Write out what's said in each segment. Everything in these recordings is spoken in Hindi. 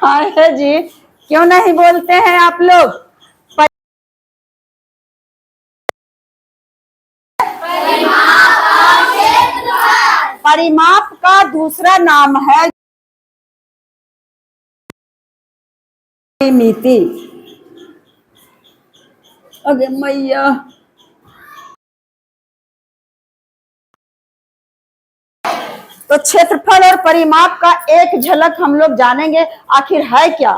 हाँ है जी, क्यों नहीं बोलते हैं आप लोग? परिमाप का दूसरा नाम है परिमिति। अरे मैया, तो क्षेत्रफल और परिमाप का एक झलक हम लोग जानेंगे, आखिर है क्या।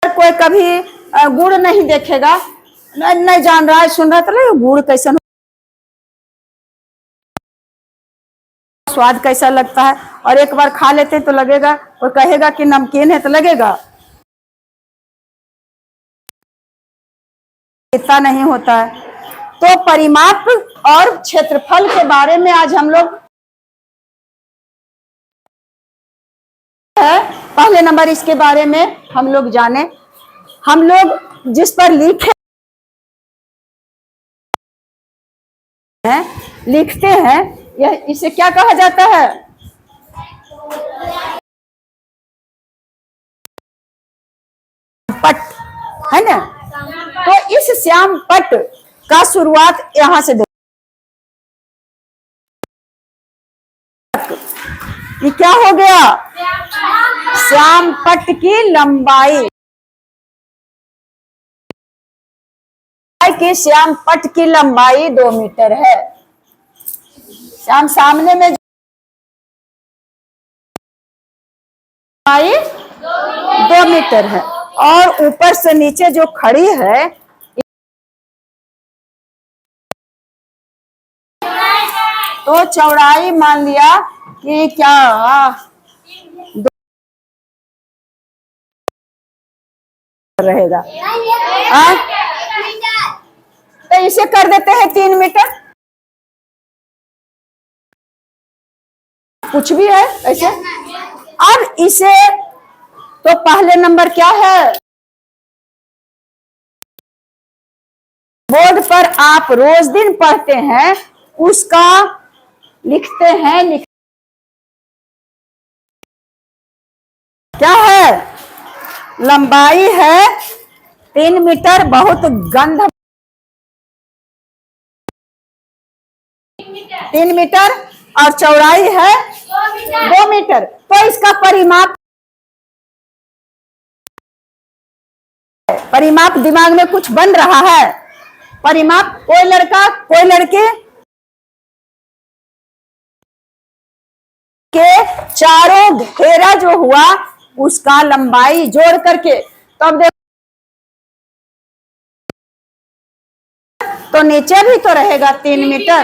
कोई कभी गुड़ नहीं देखेगा, नहीं जान रहा है, सुन रहा था गुड़ कैसा स्वाद कैसा लगता है, और एक बार खा लेते तो लगेगा, कोई कहेगा कि नमकीन है तो लगेगा, इतना नहीं होता है। तो परिमाप और क्षेत्रफल के बारे में आज हम लोग है, पहले नंबर इसके बारे में हम लोग जाने। हम लोग जिस पर लिखते हैं, यह इसे क्या कहा जाता है? पट, है ना। तो इस श्याम पट का शुरुआत यहां से ये क्या हो गया? श्याम पट की लंबाई, कि श्याम पट की लंबाई 2 मीटर है। श्याम सामने में लंबाई 2 मीटर है, और ऊपर से नीचे जो खड़ी है तो चौड़ाई मान लिया कि क्या रहेगा, तो इसे कर देते हैं 3 मीटर, कुछ भी है ऐसे। अब इसे तो पहले नंबर क्या है, बोर्ड पर आप रोज दिन पढ़ते हैं उसका लिखते हैं, क्या है? लंबाई है 3 मीटर, बहुत गंध 3 मीटर, और चौड़ाई है 2 मीटर। तो इसका परिमाप दिमाग में कुछ बन रहा है। परिमाप, कोई लड़का कोई लड़के के चारों घेरा जो हुआ उसका लंबाई जोड़ करके, तो अब देखो तो नीचे भी तो रहेगा 3 मीटर,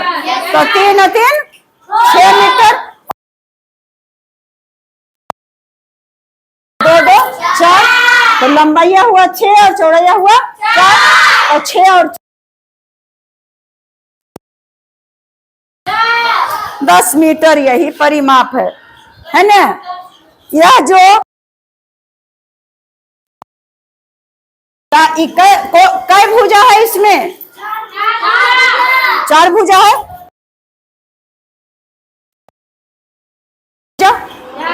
तो 3 और 3 6 मीटर, 2 2 4, तो लंबाइया हुआ 6 और चौड़ाइया हुआ 4, और 6 और 10 मीटर, यही परिमाप है ना। यह जो कई भुजा है इसमें? 4 भुजा है,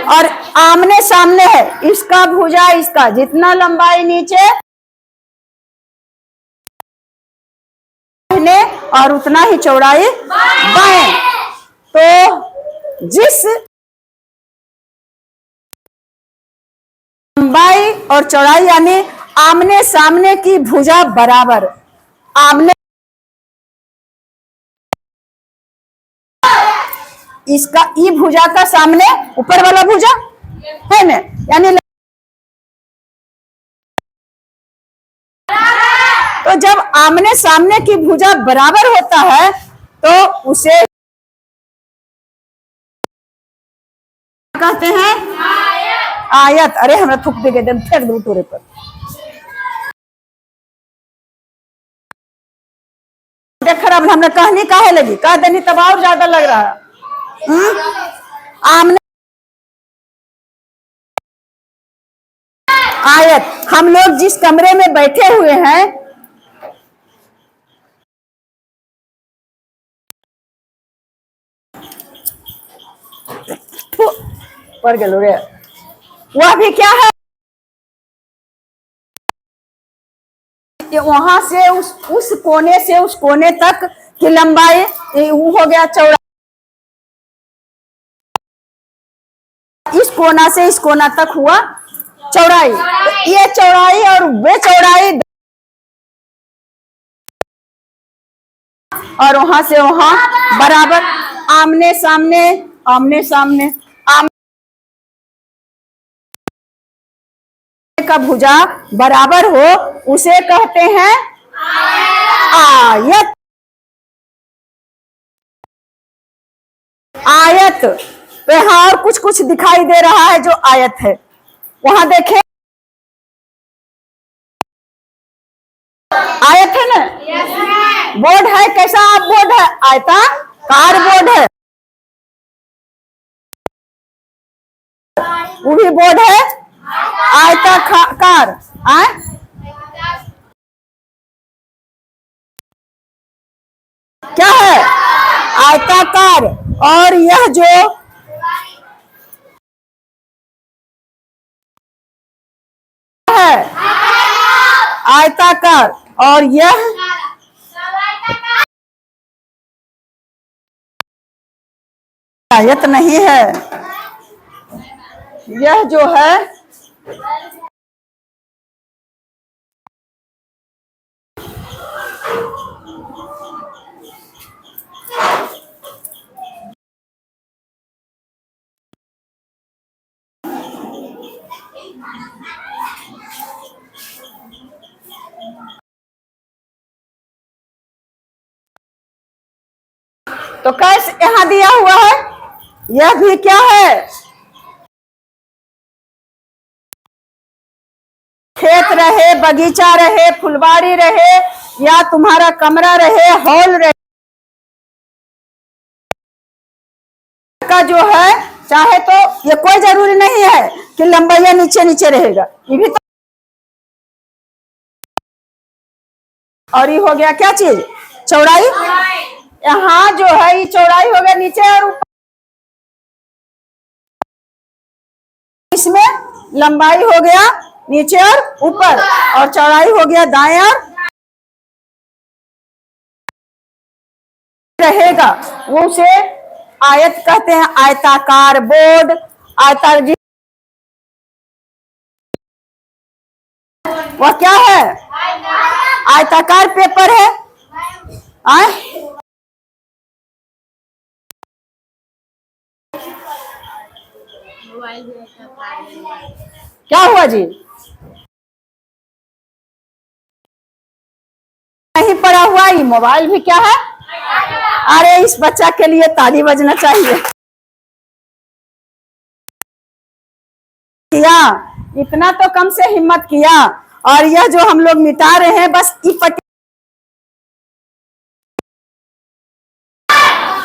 और आमने सामने है, इसका भुजा इसका जितना लंबाई नीचे और उतना ही चौड़ाई बाएं। तो जिस लंबाई और चौड़ाई यानी आमने सामने की भुजा बराबर, आमने इसका ई भुजा का सामने ऊपर वाला भुजा है ना, यानी तो जब आमने सामने की भुजा बराबर होता है तो उसे कहते हैं आयत। अरे हमें थुक दे गए फेंक दो टूरे पर। देख अब हमने कहनी काहे लगी, कह देनी तब और ज्यादा लग रहा है। आमने आयत, हम लोग जिस कमरे में बैठे हुए हैं पर गलो रे, वह भी क्या है, वहां से उस कोने से उस कोने तक की लंबाई वो हो गया चौड़ा, इस कोना से इस कोना तक हुआ चौड़ाई। तो ये चौड़ाई और वे चौड़ाई और वहां से वहां बराबर, आमने सामने आमने सामने, का भुजा बराबर हो उसे कहते हैं आयत। आयत तो यहाँ और कुछ कुछ दिखाई दे रहा है जो आयत है, वहां देखें, आयत है ना, बोर्ड है, कैसा आप बोर्ड है, आयताकार बोर्ड है, वो भी बोर्ड है आयताकार, क्या है, आयताकार। और यह जो है आयताकार, और यह आयत नहीं है, यह जो है तो कैसे यहां दिया हुआ है, यह भी क्या है, खेत रहे, बगीचा रहे, फुलवारी रहे, या तुम्हारा कमरा रहे, हॉल रहे, का जो है, चाहे तो ये कोई जरूरी नहीं है कि लंबाई नीचे नीचे रहेगा, ये भी तो, और ये हो गया क्या चीज, चौड़ाई। यहाँ जो है ये चौड़ाई हो गया नीचे और ऊपर, इसमें लंबाई हो गया नीचे और ऊपर, और चौड़ाई हो गया दाएं और रहेगा, वो उसे आयत कहते हैं, आयताकार बोर्ड, आयताकार, वह क्या है, आयताकार पेपर है, क्या हुआ जी, नहीं पड़ा हुआ, ये मोबाइल भी क्या है, अरे इस बच्चा के लिए ताली बजना चाहिए, किया इतना तो कम से हिम्मत किया। और यह जो हम लोग मिटा रहे हैं बस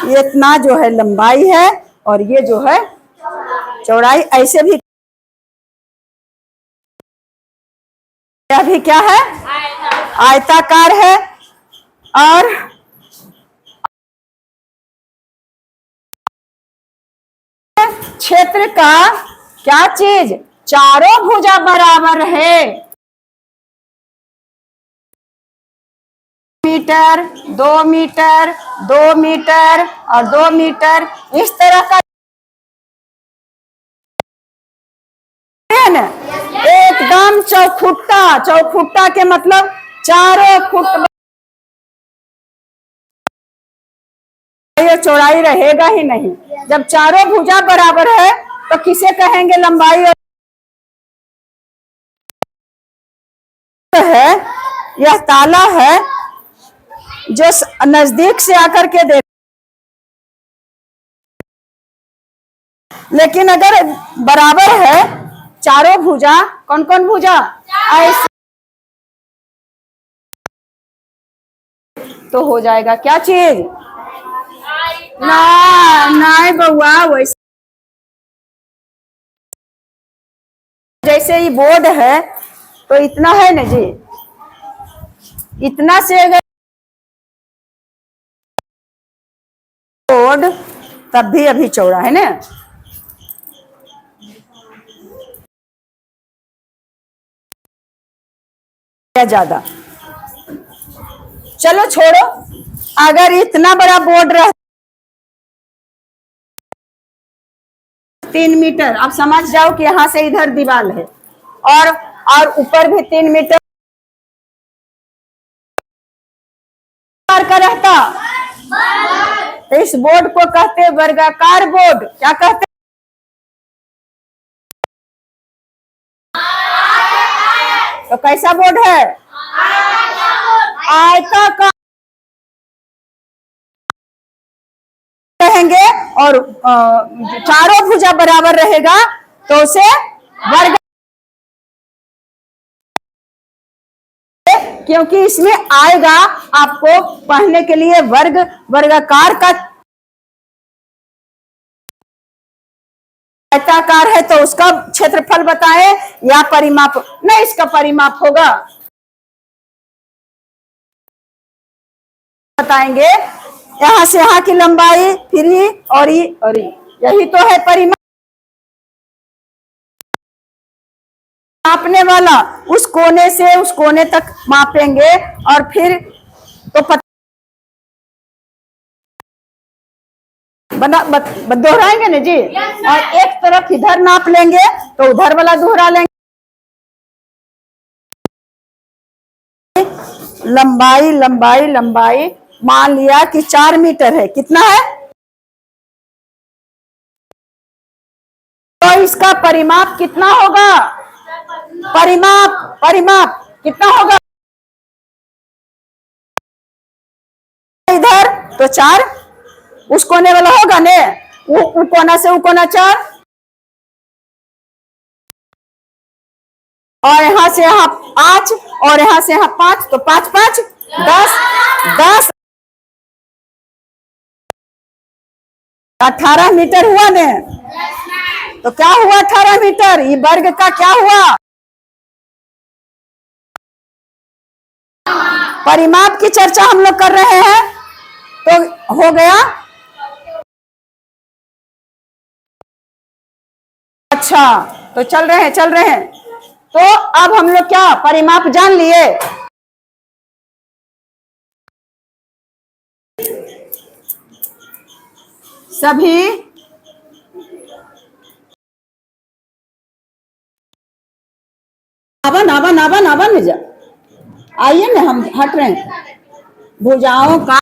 ये इतना जो है लंबाई है और ये जो है चौड़ाई, ऐसे भी यह भी क्या है, आयताकार है। और क्षेत्र का क्या चीज, चारों भुजा बराबर है, मीटर 2 मीटर 2 मीटर और 2 मीटर, इस तरह का है ना, एकदम चौखुट्टा, चौखुट्टा के मतलब चारों फुट, ये चौड़ाई रहेगा ही नहीं, जब चारों भुजा बराबर है तो किसे कहेंगे लंबाई, है यह ताला है जो नजदीक से आकर के देख, लेकिन अगर बराबर है चारों भुजा, कौन कौन भुजा, ऐसे तो हो जाएगा क्या चीज, ना ना बउआ, वैसे जैसे ही बोर्ड है तो इतना है ना जी, इतना से अगर बोर्ड तब भी अभी चौड़ा है ना, या ज्यादा। चलो छोड़ो, अगर इतना बड़ा बोर्ड रह 3 मीटर, अब समझ जाओ कि यहां से इधर दीवार है और ऊपर भी 3 मीटर का रहता। तो इस बोर्ड को कहते वर्गाकार बोर्ड। क्या कहते? तो कैसा बोर्ड है? आयताकार रहेंगे और चारों भुजा बराबर रहेगा तो उसे वर्ग, क्योंकि इसमें आएगा आपको पढ़ने के लिए वर्ग, वर्गाकार का आयताकार है तो उसका क्षेत्रफल बताएं या परिमाप? नहीं, इसका परिमाप होगा। बताएंगे यहां से यहां की लंबाई, फिर ये और ये और ये, यही तो है परिमाप। मापने वाला उस कोने से उस कोने तक मापेंगे और फिर तो दोहराएंगे ना जी। और एक तरफ इधर नाप लेंगे तो उधर वाला दोहरा लेंगे। लंबाई लंबाई लंबाई मान लिया कि 4 मीटर है। कितना है? तो इसका परिमाप कितना होगा? परिमाप कितना होगा? इधर तो 4, उस कोने वाला होगा ने, वो कोना से वो कोना 4, और यहां से यहां 5 और यहां से यहां 5, तो 5 5 10 10 18 मीटर हुआ ने। तो क्या हुआ 18 मीटर? ये वर्ग का क्या हुआ? परिमाप की चर्चा हम लोग कर रहे हैं तो हो गया। अच्छा, तो चल रहे हैं। तो अब हम लोग क्या परिमाप जान लिए? सभी आवन जा आइए ना, हम हट रहे हैं। भुजाओं का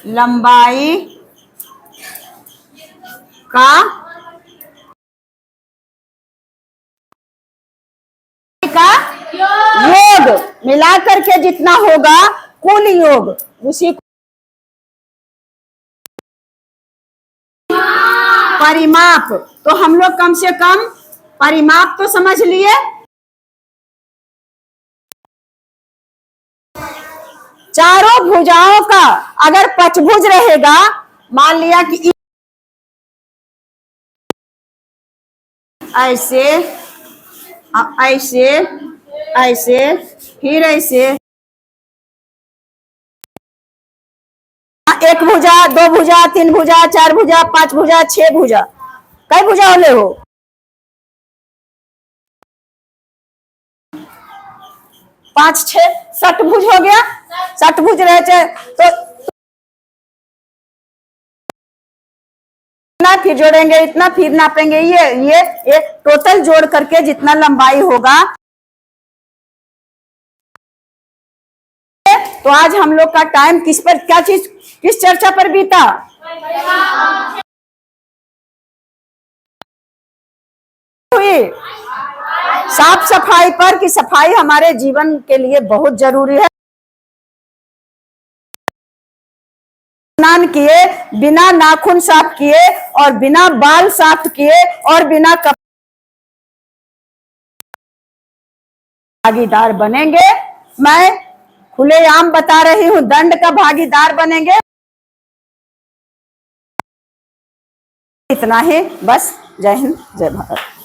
लंबाई का योग मिलाकर के जितना होगा कुल योग, उसी परिमाप। तो हम लोग कम से कम परिमाप तो समझ लिए। चारों भुजाओं का अगर पचभुज रहेगा, मान लिया कि ऐसे ऐसे ऐसे फिर ऐसे, एक भुजा, 2 भुजा, 3 भुजा, 4 भुजा, 5 भुजा, 6 भुजा, कई भुजा होले हो? 5 6 षटभुज हो गया। षटभुज रहे तो इतना फिर जोड़ेंगे, इतना फिर नापेंगे, ये टोटल जोड़ करके जितना लंबाई होगा। तो आज हम लोग का टाइम किस पर, क्या चीज, किस चर्चा पर बीता? हुई साफ सफाई पर, कि सफाई हमारे जीवन के लिए बहुत जरूरी है। स्नान किए, बिना नाखून साफ किए और बिना बाल साफ किए और बिना भागीदार बनेंगे। मैं खुलेआम बता रही हूं, दंड का भागीदार बनेंगे। इतना ही बस। जय हिंद, जय भारत।